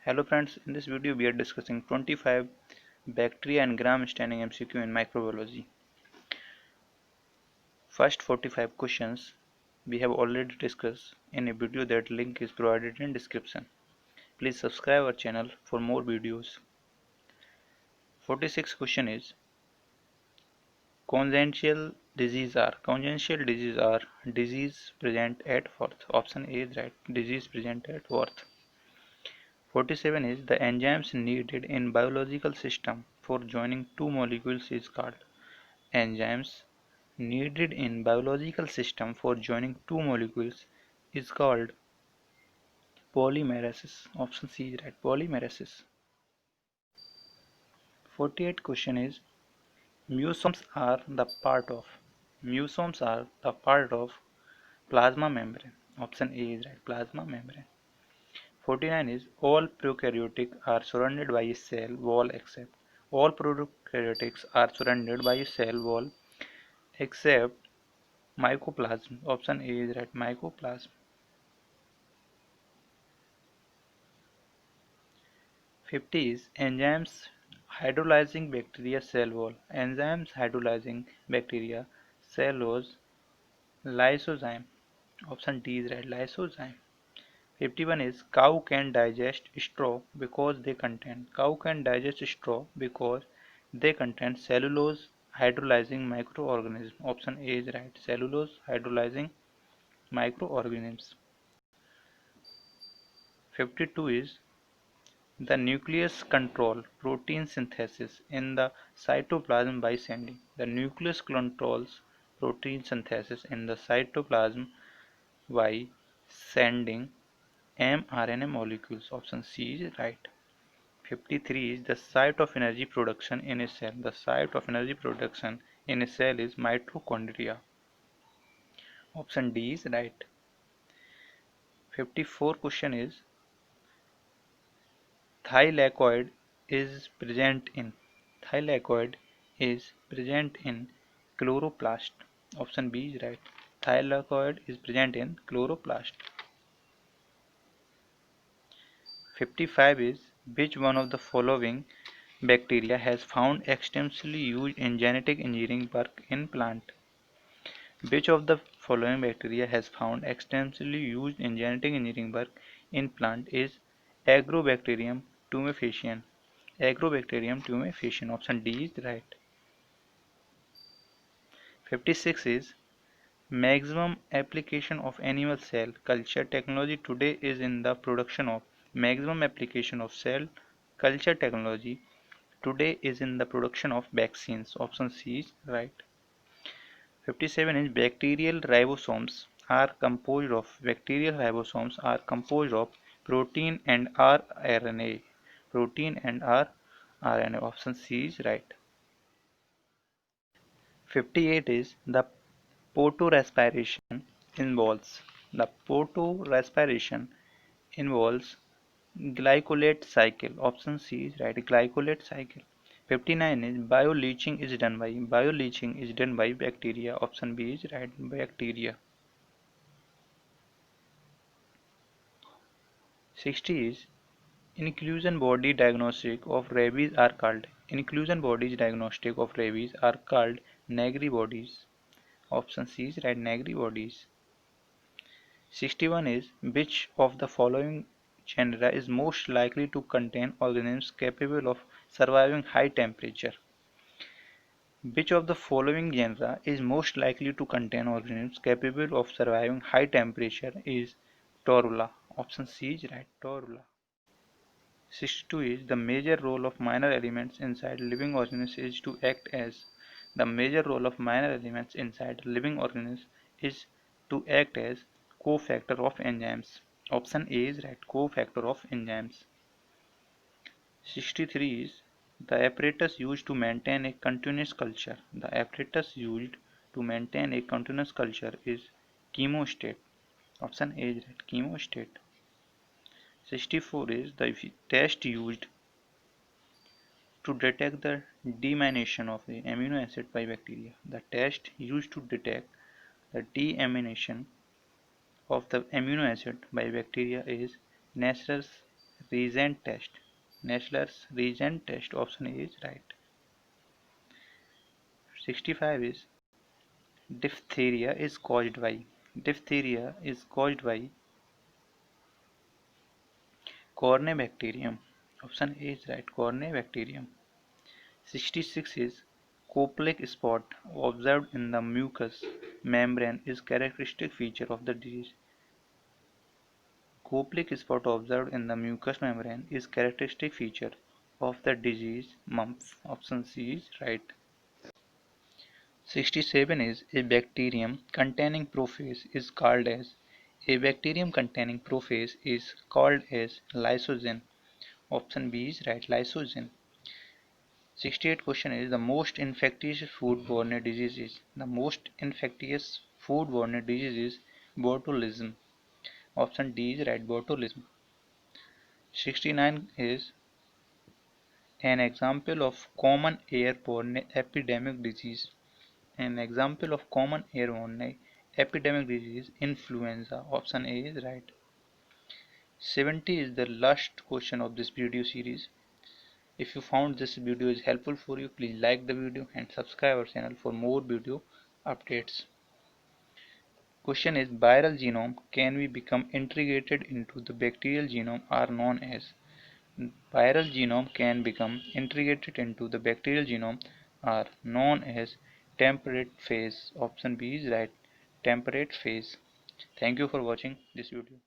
Hello friends, in this video we are discussing 25 bacteria and gram standing MCQ in microbiology. First 45 questions we have already discussed in a video that link is provided in description. Please subscribe our channel for more videos. 46 question is congenital disease are disease present at birth. Option A is right, disease present at birth. 47 is the enzymes needed in biological system for joining two molecules is called. Enzymes needed in biological system for joining two molecules is called polymerasis. Option C is right, polymerasis. 48 question is mucosomes are the part of plasma membrane. Option A is right, plasma membrane. 49 is all prokaryotic are surrounded by a cell wall except all prokaryotics are surrounded by a cell wall except mycoplasm. Option A is right, mycoplasm. 50 is enzymes hydrolyzing bacteria cell wall. Enzymes hydrolyzing bacteria cell walls lysozyme. Option D is right, lysozyme. 51 is cow can digest straw because they contain cellulose hydrolyzing microorganisms. Option A is right, cellulose hydrolyzing microorganisms. 52 is the nucleus control protein synthesis in the cytoplasm by sending. The nucleus controls protein synthesis in the cytoplasm by sending mRNA molecules. Option C is right. 53 is the site of energy production in a cell. The site of energy production in a cell is mitochondria. Option D is right. 54 question is thylakoid is present in thylakoid is present in chloroplast. Option B is right. Thylakoid is present in chloroplast. 55 is which one of the following bacteria has found extensively used in genetic engineering work in plant? Which of the following bacteria has found extensively used in genetic engineering work in plant is Agrobacterium tumefaciens. Agrobacterium tumefaciens. Option D is right. 56 is maximum application of animal cell culture technology today is in the production of maximum application of cell culture technology today is in the production of vaccines. Option C is right. 57 is bacterial ribosomes are composed of protein and rRNA. Protein and rRNA. Option C is right. 58 is the photorespiration involves the photorespiration involves glycolate cycle. Option C is right, glycolate cycle. 59 is bioleaching is done by bacteria. Option B is right, bacteria. 60 is inclusion body diagnostic of rabies are called Negri bodies. Option C is right, Negri bodies. 61 is which of the following genera is most likely to contain organisms capable of surviving high temperature? Which of the following genera is most likely to contain organisms capable of surviving high temperature is Torula. Option C is right, Torula. 62 is the major role of minor elements inside living organisms is to act as the major role of minor elements inside living organisms is to act as cofactor of enzymes. Option A is right, cofactor of enzymes. 63 is the apparatus used to maintain a continuous culture. The apparatus used to maintain a continuous culture is chemostat. Option A is right, chemostat. 64 is the test used to detect the deamination of the amino acid by bacteria. The test used to detect the deamination of the amino acid by bacteria is Neisser's Regent test. Nash-Ler's Regent test. Option A is right. 65 is diphtheria is caused by. Diphtheria is caused by Corynebacterium. Option A is right. Corynebacterium. 66 is Koplik spot observed in the mucous membrane is characteristic feature of the disease. Koplik spot observed in the mucous membrane is characteristic feature of the disease mumps. Option C is right. 67 is a bacterium containing prophase is called as lysogen. Option B is right, lysogen. 68 question is the most infectious foodborne disease is botulism. Option D is right, botulism. 69 is an example of common airborne epidemic disease. An example of common airborne epidemic disease influenza. Option A is right. 70 is the last question of this video series. If you found this video is helpful for you, please like the video and subscribe our channel for more video updates. Question is viral genome can be become integrated into the bacterial genome are known as. Viral genome can become integrated into the bacterial genome are known as temperate phase. Option B is right, temperate phase. Thank you for watching this video.